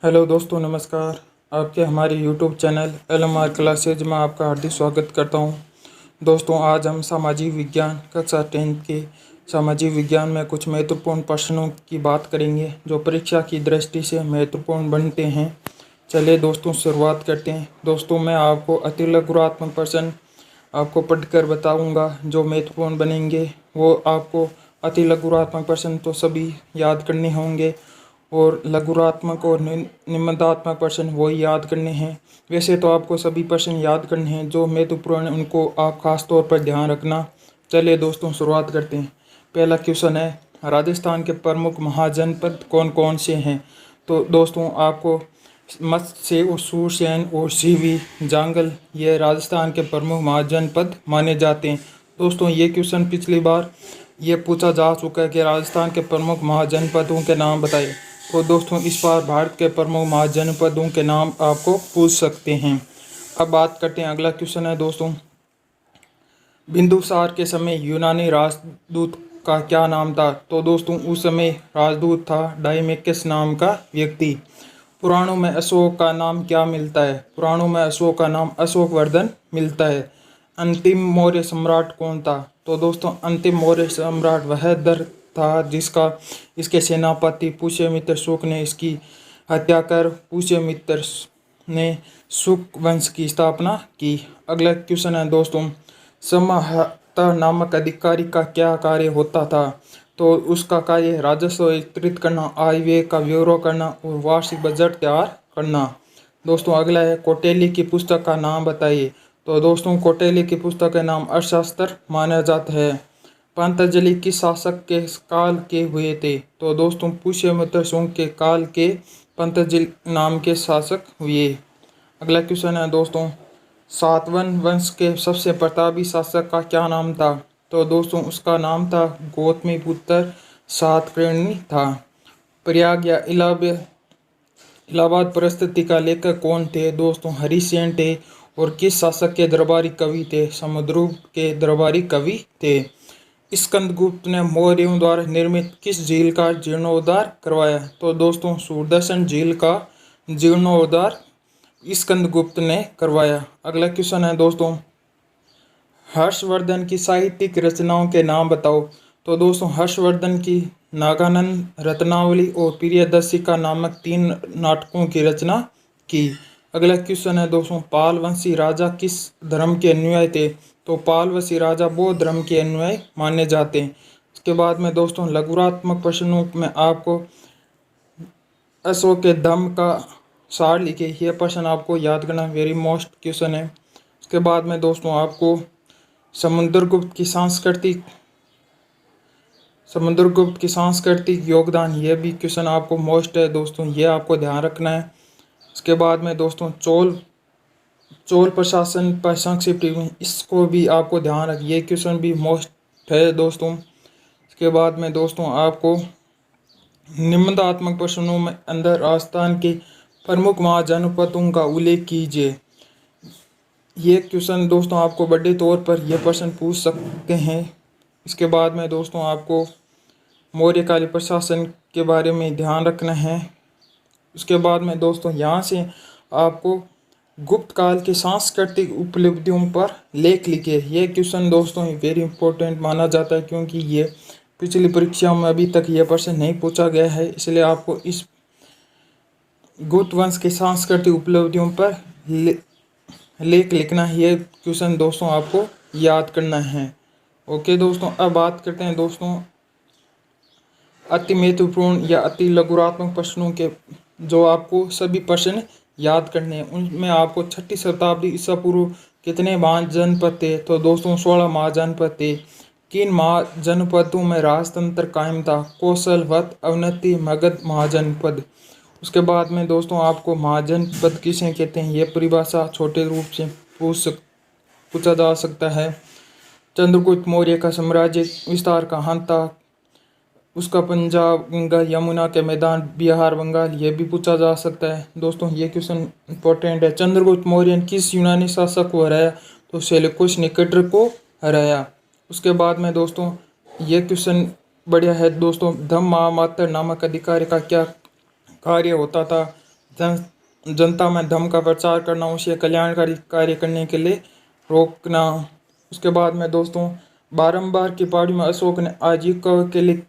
Hello दोस्तों, नमस्कार। आपके हमारे यूट्यूब चैनल LMR क्लासेज में आपका हार्दिक स्वागत करता हूं। दोस्तों, आज हम सामाजिक विज्ञान कक्षा 10 के सामाजिक विज्ञान में कुछ महत्वपूर्ण प्रश्नों की बात करेंगे जो परीक्षा की दृष्टि से महत्वपूर्ण बनते हैं। चलिए दोस्तों, शुरुआत करते हैं। दोस्तों, मैं आपको अतिलघुरात्मक प्रश्न आपको पढ़कर बताऊंगा जो महत्वपूर्ण बनेंगे। वो आपको अतिलघुरात्मक प्रश्न तो सभी याद करने होंगे और लघुरात्मक और निम्नात्मक प्रश्न वही याद करने हैं। वैसे तो आपको सभी प्रश्न याद करने हैं, जो महत्वपूर्ण उनको आप खास तौर पर ध्यान रखना। चलिए दोस्तों, शुरुआत करते हैं। पहला क्वेश्चन है, राजस्थान के प्रमुख महाजनपद कौन कौन से हैं। तो दोस्तों, आपको मत्स्य और सूरसेन और सीवी जांगल ये राजस्थान के प्रमुख महाजनपद माने जाते हैं। दोस्तों, ये क्वेश्चन पिछली बार ये पूछा जा चुका है कि राजस्थान के प्रमुख महाजनपदों के नाम बताइए। तो दोस्तों, इस बार भारत के प्रमुख महाजनपदों के नाम आपको पूछ सकते हैं। अब बात करते हैं, अगला क्वेश्चन है दोस्तों, बिंदुसार के समय यूनानी राजदूत का क्या नाम था। तो दोस्तों, उस समय राजदूत था डाइमेकस नाम का व्यक्ति। पुराणों में अशोक का नाम क्या मिलता है। पुराणों में अशोक का नाम अशोकवर्धन मिलता है। अंतिम मौर्य सम्राट कौन था। तो दोस्तों, अंतिम मौर्य सम्राट वह दर था जिसका इसके सेनापति पुष्यमित्र शुक ने इसकी हत्या कर पुष्यमित्र ने शुक वंश की स्थापना की। अगला क्वेश्चन है दोस्तों, समाहर्ता नामक अधिकारी का क्या कार्य होता था। तो उसका कार्य राजस्व एकत्रित करना, आय व्यय का ब्यौरा करना और वार्षिक बजट तैयार करना। दोस्तों, अगला है, कौटिल्य की पुस्तक का नाम बताइए। तो दोस्तों, कौटिल्य की पुस्तक का नाम अर्थशास्त्र माना जाता है। पतंजलि किस शासक के काल के हुए थे। तो दोस्तों, पुष्यमित्र शुक के काल के पतंजलि नाम के शासक हुए। अगला क्वेश्चन है दोस्तों, सातवाहन वंश के सबसे प्रतापी शासक का क्या नाम था। तो दोस्तों, उसका नाम था गौतमी पुत्र सातकर्णी था। प्रयाग या इलाहाबाद परिस्थिति का लेखक कौन थे। दोस्तों, हरिसेन थे। और किस शासक के दरबारी कवि थे। समुद्रगुप्त के दरबारी कवि थे। स्कंदगुप्त ने मौर्यों द्वारा निर्मित किस झील का जीर्णोद्धार करवाया। तो दोस्तों, सुदर्शन झील का जीर्णोद्धार स्कंदगुप्त ने करवाया। अगला क्वेश्चन है दोस्तों, हर्षवर्धन की साहित्यिक रचनाओं के नाम बताओ। तो दोस्तों, हर्षवर्धन की नागानंद, रत्नावली और प्रियदर्शिका नामक 3 नाटकों की रचना की। अगला क्वेश्चन है दोस्तों, पालवंशी राजा किस धर्म के अनुयायी थे। तो पालवंशी राजा बौद्ध धर्म के अनुयायी माने जाते हैं। इसके बाद में दोस्तों, लघुरात्मक प्रश्नों में आपको अशोक के धम्म का सार लिखे, यह प्रश्न आपको याद करना वेरी मोस्ट क्वेश्चन है। उसके बाद में दोस्तों, आपको समुद्रगुप्त की सांस्कृतिक योगदान, यह भी क्वेश्चन आपको मोस्ट है दोस्तों, यह आपको ध्यान रखना है। इसके बाद में दोस्तों, चोल प्रशासन पर संक्षिप्त टिप्पणी, इसको भी आपको ध्यान रख, ये क्वेश्चन भी मोस्ट है दोस्तों। इसके बाद में दोस्तों, आपको निम्नात्मक प्रश्नों में अंदर राजस्थान के प्रमुख महाजनपदों का उल्लेख कीजिए। ये क्वेश्चन दोस्तों आपको बड़े तौर पर यह प्रश्न पूछ सकते हैं। इसके बाद में दोस्तों, आपको मौर्यकालीन प्रशासन के बारे में ध्यान रखना है। उसके बाद में दोस्तों, यहाँ से आपको गुप्त काल के सांस्कृतिक उपलब्धियों पर लेख लिखे। ये क्वेश्चन दोस्तों वेरी इंपॉर्टेंट माना जाता है, क्योंकि ये पिछली परीक्षाओं में अभी तक यह प्रश्न नहीं पूछा गया है। इसलिए आपको इस गुप्त वंश के सांस्कृतिक उपलब्धियों पर लेख लिखना है। ये क्वेश्चन दोस्तों आपको याद करना है। ओके दोस्तों, अब बात करते हैं दोस्तों अति महत्वपूर्ण या अति लघुरात्मक प्रश्नों के, जो आपको सभी प्रश्न याद करने हैं। उनमें आपको 6ठी शताब्दी ईसा पूर्व कितने महाजनपद थे। तो दोस्तों, 16 महाजनपद थे। किन महाजनपदों में राजतंत्र कायम था। कौशल, वत, अवनति, मगध महाजनपद। उसके बाद में दोस्तों, आपको महाजनपद किसे कहते हैं, यह परिभाषा छोटे रूप से पूछा जा सकता है। चंद्रगुप्त मौर्य का साम्राज्य विस्तार कहाँ था। उसका पंजाब, गंगा यमुना के मैदान, बिहार, बंगाल, ये भी पूछा जा सकता है। दोस्तों, ये क्वेश्चन इंपॉर्टेंट है। चंद्रगुप्त मौर्य ने किस यूनानी शासक को हराया। तो सेल्यूकस निकेटर को हराया। उसके बाद में दोस्तों, ये क्वेश्चन बढ़िया है दोस्तों, धम्म महामात्र नामक अधिकारी का क्या कार्य होता था। जनता में धर्म का प्रचार करना, उसे कल्याणकारी कार्य करने के लिए रोकना। उसके बाद में दोस्तों बारंबार की पहाड़ी में अशोक ने आजीविका के लिए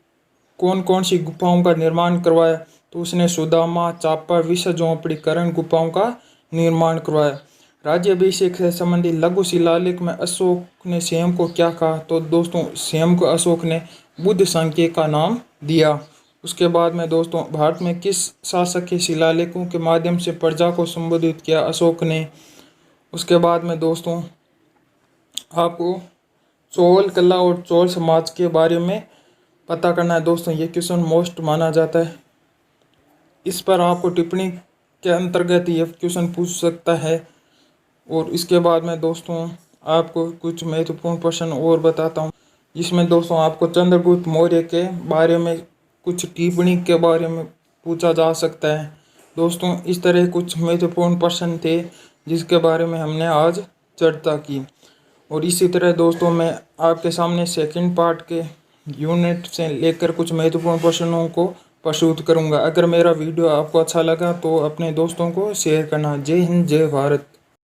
कौन कौन सी गुफाओं का निर्माण करवाया, तो उसने सुदामा, चापा, विषा झोंपड़ीकरण गुफाओं का निर्माण करवाया। राज्याभिषेक से संबंधित लघु शिलालेख में अशोक ने स्वयं को क्या कहा, तो दोस्तों स्वयं को अशोक ने बुद्ध संख्य का नाम दिया। उसके बाद में दोस्तों भारत में किस शासक के शिलालेखों के माध्यम से प्रजा को संबोधित किया, अशोक ने। उसके बाद में दोस्तों आपको चोल कला और चोल समाज के बारे में पता करना है। दोस्तों ये क्वेश्चन मोस्ट माना जाता है, इस पर आपको टिप्पणी के अंतर्गत ये क्वेश्चन पूछ सकता है। और इसके बाद में दोस्तों आपको कुछ महत्वपूर्ण प्रश्न और बताता हूँ, जिसमें दोस्तों आपको चंद्रगुप्त मौर्य के बारे में कुछ टिप्पणी के बारे में पूछा जा सकता है। दोस्तों इस तरह कुछ महत्वपूर्ण प्रश्न थे जिसके बारे में हमने आज चर्चा की। और इसी तरह दोस्तों मैं आपके सामने सेकंड पार्ट के यूनिट से लेकर कुछ महत्वपूर्ण प्रश्नों को प्रस्तुत करूंगा। अगर मेरा वीडियो आपको अच्छा लगा तो अपने दोस्तों को शेयर करना। जय हिंद, जय भारत।